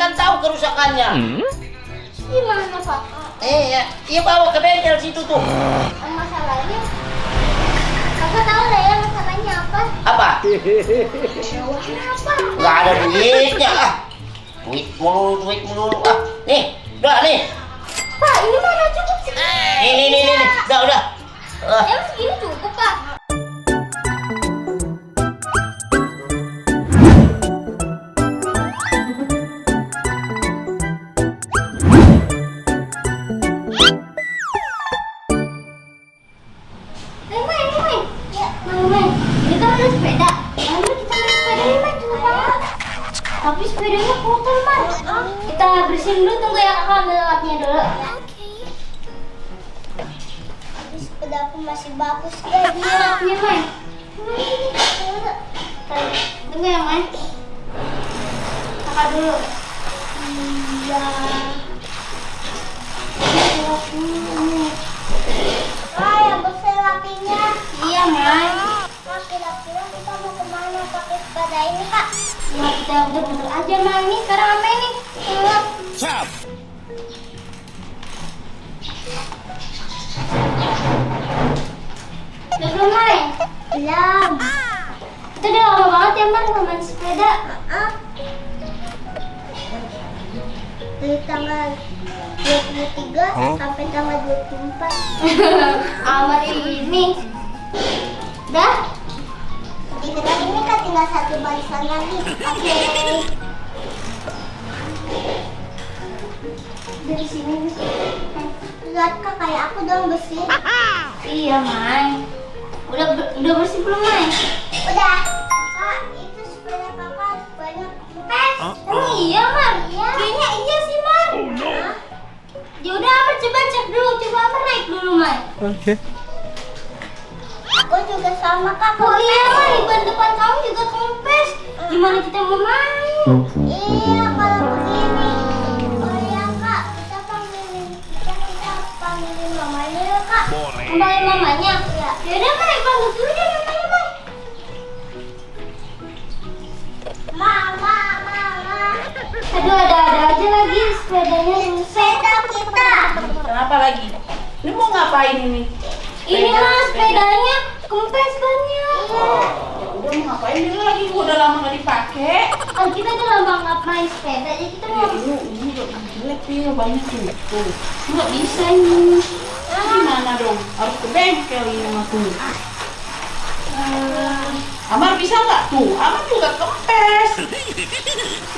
kan tahu kerusakannya. Gimana Pak? Iya bawa ke bengkel situ tuh. Masalahnya, kakak tahu nggak ya masalahnya apa? Apa? Jawabnya apa? Nggak ada duitnya ah. Duit mulu ah. Nih, udah nih. Pak, ini mana cukup sih? Nih. Udah. Emang segini cukup Pak? Tapi sepedanya kotor, Man. Kita bersihin dulu, tunggu ya kakak ambil lapnya dulu. Tapi sepeda aku masih bagus kayak gini lapnya, Man. Tunggu ya, Man. Kakak dulu. Iya. Yang bersih lapinya. Iya, Man. Kak, kira-kira kita mau kemana pakai sepeda ini, Kak? Ya kita bener-bener aja, Man. Nih sekarang apa ini? Siap. Udah belum, Man? Belum. Kita udah lama banget ya, Man, nggak main sepeda. Dari tanggal 23 sampai tanggal 24. Amat ini. Dah? Di kita ini kan tinggal satu barisan lagi. Oke. Dari sini. Lihat Kak, kayak aku dong bersih. Iya, Mai. Udah bersih belum, Mai? Udah. Kak, itu sepeda kakak banyak kempes. Oh iya, Mar. Iya. Kayaknya iya sih, Mar. Oh no. Ya udah, Amar coba cek dulu. Coba Amar naik dulu, Mai. Oke. Aku juga sama Kak. Oh iya, Mar. Di ban depan kamu juga kempes. Gimana kita mau main? Iya, kalau begini. Oh iya, Kak. Kita panggilin mamanya ya, Kak. Boleh. Panggilin mamanya? Ya. Yaudah, Mar. Panggil dulu deh mamanya, Mar. Mama. Aduh, ada aja lagi sepedanya rusak. Sepeda kita. Kenapa lagi? Ini mau ngapain ini? Ini Mas, sepedanya kempes banyak. Udah mau ngapain ini lagi? Udah lama nggak dipakai. Kan kita udah lama nggak main sepeda, jadi kita mau. Ini udah jelek nih, banyak tuh. Nggak bisa ini. Gimana dong? Harus ke bengkel ini mah tuh. Amar bisa nggak tuh? Amar juga kempes.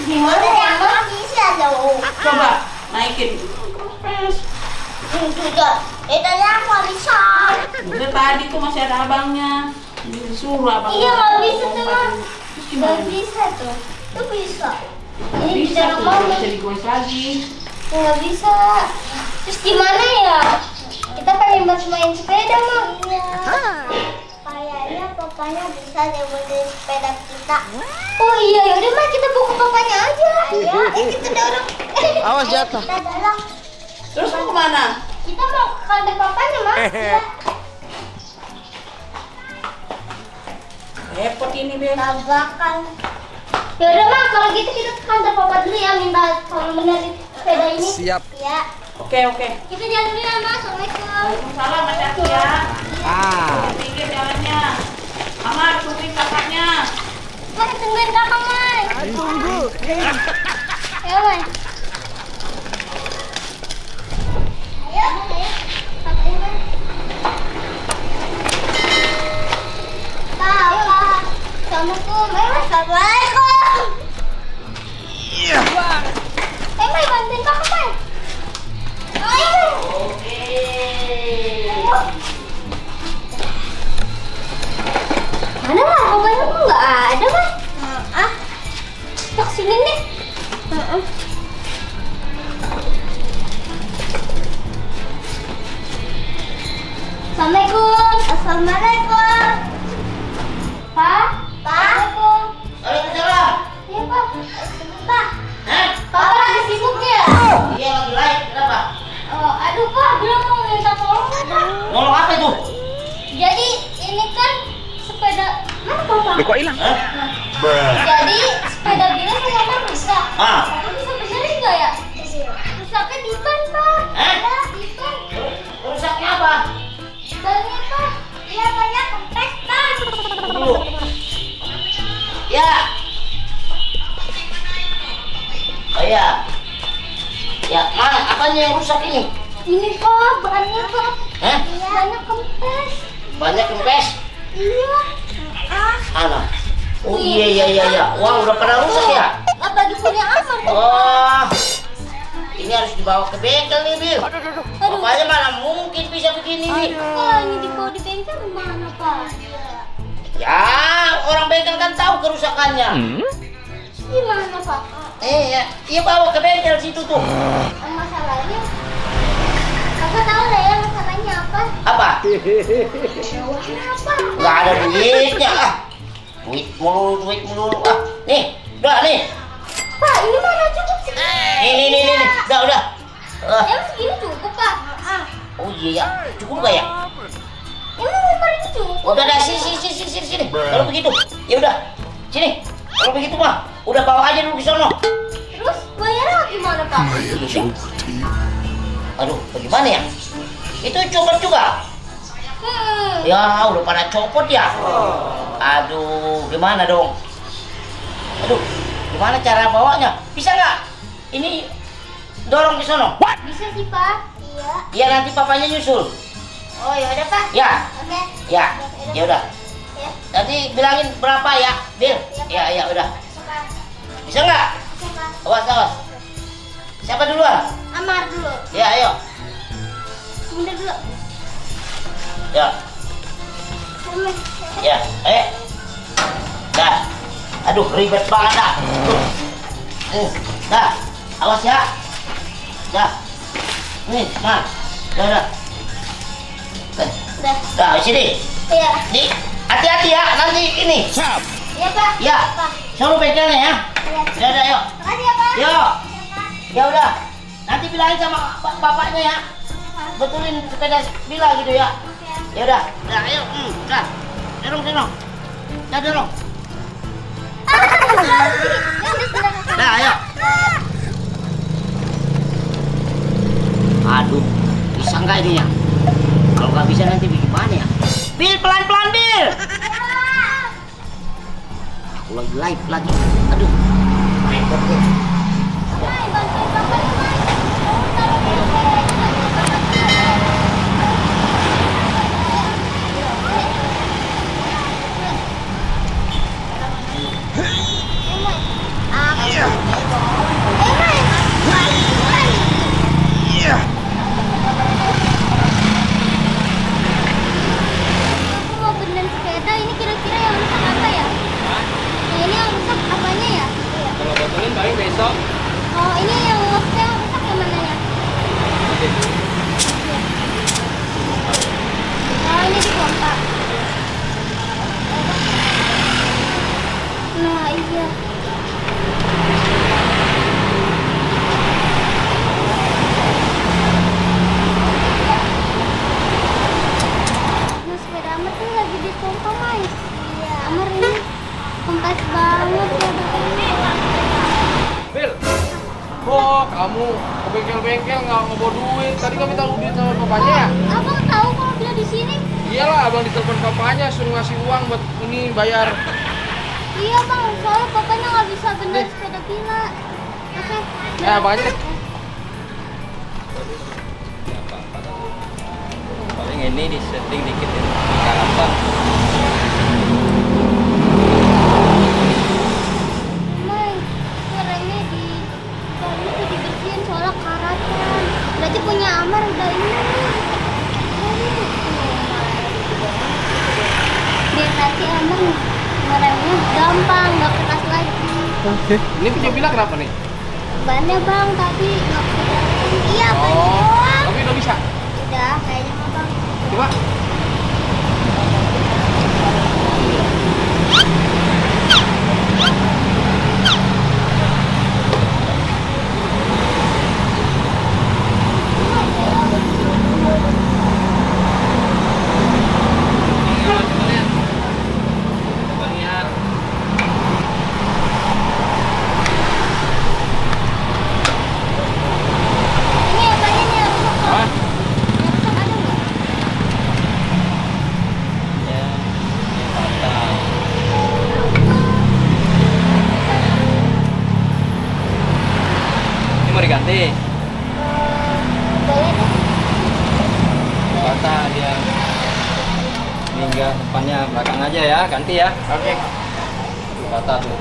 Gimana ya? Emang bisa dong. Coba naikin. Kempes. Sudah, tadi aku nggak bisa. Udah tadi tuh masih ada abangnya. Disuruh abang. Iya nggak bisa tuh Mas. Terus gimana? Nggak bisa tuh. Tuh bisa. Ini Bisa bisa tuh, ngomong. bisa digoes lagi. Nggak bisa. Terus gimana ya? Kita pengen main sepeda Mak. Iya. Kayaknya papanya bisa nemenin sepeda kita. Oh iya, yaudah Mak, kita bawa ke papanya aja. Ayo, kita dorong. Awas jatuh. Kita dorong. Terus mau kemana? Kita mau ke kantor papanya Mak. Iya. Repot ini Bel. Tabrakan. Yaudah Mak, kalau gitu kita ke kantor papa dulu ya, minta tolong benerin sepeda ini. Siap. Ya. Oke. Kita jalan dulu ya Mak. Assalamualaikum. Waalaikumsalam, hati-hati ya. Ah. Pinggir jalannya. Amar, tungguin kakaknya. Mak, tungguin kakak Mak. Tunggu. Ayo Mak. Ayo. Kakaknya Mak. Pak. Assalamualaikum. Ayo Mak. Assalamualaikum. Iya. Mak, bantuin kakak Mak. Ayo. Mana Mak? Papanya kok nggak ada Mak? Kita kesini nih. Assalamualaikum. Assalamualaikum. Pak. Assalamualaikum. Waalaikumsalam. Iya Pak. Pak. Hah? Papa lagi sibuk ya? Iya lagi live. Kenapa? Oh, aduh Pak, bilang mau minta tolong Pak. Ngomong apa itu? Jadi ini kan sepeda mana Papa? Kok hilang? Hah? Jadi sepeda bilang sama Mama rusak. Ah. Papa bisa benerin nggak ya? Rusaknya di ban, Pak. Hah? Ya, di ban. Rusaknya apa? Bannya, Pak. Iya, bannya kempes, Pak. Dulu. Ya. Oh ya. Ya, mana? Apanya yang rusak ini? Ini, Pak, bannya, Pak. Hah? Bannya kempes. Banyak kempes. Iya. Anak. Oh iya. Wah, udah pada rusak ya? Apalagi punya Amar. Oh. Ini harus dibawa ke bengkel nih, Bil. Bapaknya mana mungkin bisa begini nih. Ya, ini dibawa di bengkel gimana, Pak? Ya, orang bengkel kan tahu kerusakannya. Gimana, Pak? Iya bawa ke bengkel situ tuh. Masalahnya, Kakak tahu lah ya masalahnya apa? Apa? Bawahnya apa? Nggak ada duitnya. Duit mulu. Nih, udah nih. Pak, ini mana cukup sih? Nih. Udah. Emang segini cukup, Pak? Oh iya ya, cukup nggak ya? Emang umur ini cukup? Udah sini. Kalau begitu, ya udah. Sini. Kalau begitu mah, udah bawa aja dulu ke sono. Terus bayarnya gimana, Pak? Aduh, bagaimana ya? Itu copot juga. Ya, udah pada copot ya. Aduh, gimana dong? Aduh, gimana cara bawanya? Bisa nggak? Ini dorong ke sono. Bisa sih, Pak. Iya. Ya nanti papanya nyusul. Oh, ya udah, Pak. Ya, Oke. ya udah. Ya. Nanti bilangin berapa ya, Bil? Ya udah. Pak. Bisa nggak? Bisa, Pak. Awas. Siapa duluan? Amar dulu. Ya, ayo. Bunda dulu. Ya, Amar. ya, Dah. Aduh, ribet banget dah. Dah, awas ya. Dah. Nih, nah. Dah. Udah. Dah, sini. Iya. Di, hati-hati ya, nanti ini. Iya, Pak. Ya, Pak. suruh bengkelnya ya. Iya. Udah, yuk. Makasih ya, Pak. Yuk. Iya, Pak. Ya udah. Nanti bilangin sama bapaknya ya. Betulin sepeda bila gitu ya. Ya udah. Dah, ayo. Dah. Dorong. Dah. Dah, ayo. Aduh, bisa nggak ini ya? Kalau nggak bisa nanti bagaimana ya? Bil, pelan-pelan, Bil. Aku lagi live lagi. Aduh, repot deh. Aku mau benerin sepeda, ini kira-kira yang rusak apa ya? Nah, ini yang rusak apanya ya? Kalau betulin paling besok. Oh, ini yang maksudnya yang rusak yang mananya? Oh, ini di pompa. Nah, iya. Nah, sepeda Amar tuh lagi di pompa, Mai. Iya. Amar ini kempes banget ya, ini. Bil. Kok kamu ke bengkel-bengkel nggak ngebawa duit? Tadi kami tahu duit sama papanya ya? Abang tahu kalau dia di sini? Iyalah, abang ditelepon papanya suruh ngasih uang buat ini bayar. Iya, Bang. Soalnya papanya nggak bisa bener sepeda Bila. Oke. Ya, abang aja deh. Paling ini di setting dikit ya, karapan. Mai, remnya di tadi tuh dibersihin soalnya karatan. Berarti punya Amar udah ini. Biar nanti Amar ngeremnya gampang, nggak keras lagi. Ini punya Bila kenapa nih? Bannya Bang tadi nggak keras. Iya, Bang. Tapi udah bisa. Udah, kayaknya mah, Bang. Coba. ganti. Boleh deh. Patah dia. Hingga depannya belakang aja ya, ganti ya. Oke. Patah tuh.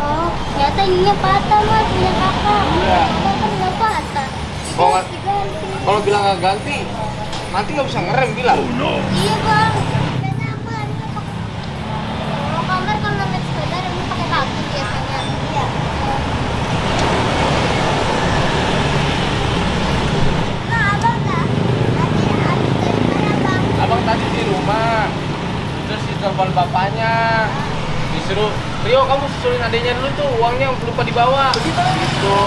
Oh, ternyata ininya patah mas, punya kakak. Iya. Kakak kan nggak patah. Kalau nggak- Harus diganti. Kalau bilang nggak ganti, nanti nggak bisa ngerem bilang. Iya bang. Sepeda aku harusnya pakai. Kalau kamar kalau naik sepeda harusnya pakai kaki biasanya. Iya. Nah abang dah. Tadi habis dari mana bang? Abang tadi di rumah, terus ditelepon bapaknya, disuruh Rio kamu susulin adanya dulu tuh, uangnya lupa dibawa. Gitu,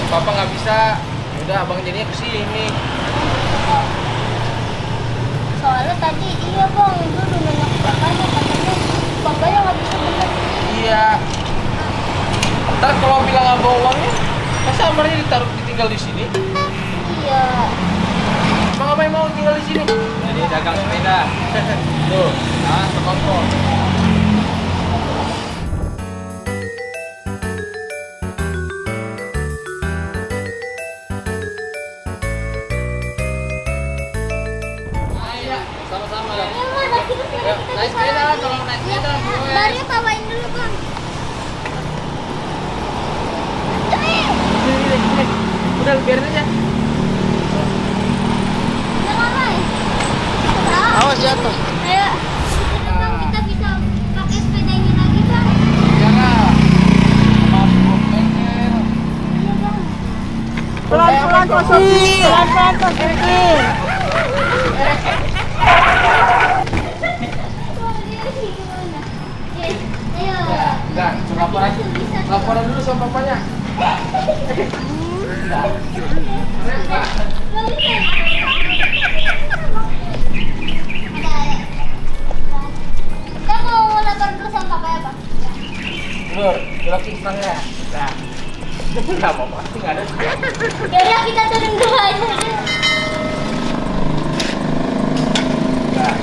bapak nggak bisa. Udah abang jadinya kesini. Soalnya tadi iya bang, itu udah nanya ke bapaknya katanya nggak bisa bener. Iya. Ntar kalau bilang nggak bawa uangnya, masa amarnya ditinggal di sini? Iya. Emang apa yang mau tinggal di sini? Jadi dagang sepeda. Tuh, nah terkontrol. Sama-sama. Ya mas, lagi tuh Ya, naik sepeda, tolong naik sepeda, gue. Baru bawain dulu bang. Udah biarin aja. Udah lama ya? Awas jatuh. Ayo. Bang, kita bisa pakai sepeda ini lagi bang. Ya lah. Masuk bengkel. Iya bang. Pelan-pelan Pak Sofi. Pelan-pelan Pak Sofi. Wah, dia sih gimana? Ayo. Enggak, laporan dulu sama papanya. Kita mau lapor dulu sama papa ya bang? Nur, jelasin setengah. Nah, nggak apa-apa, nggak ada. Yaudah kita turun dulu aja. Nah.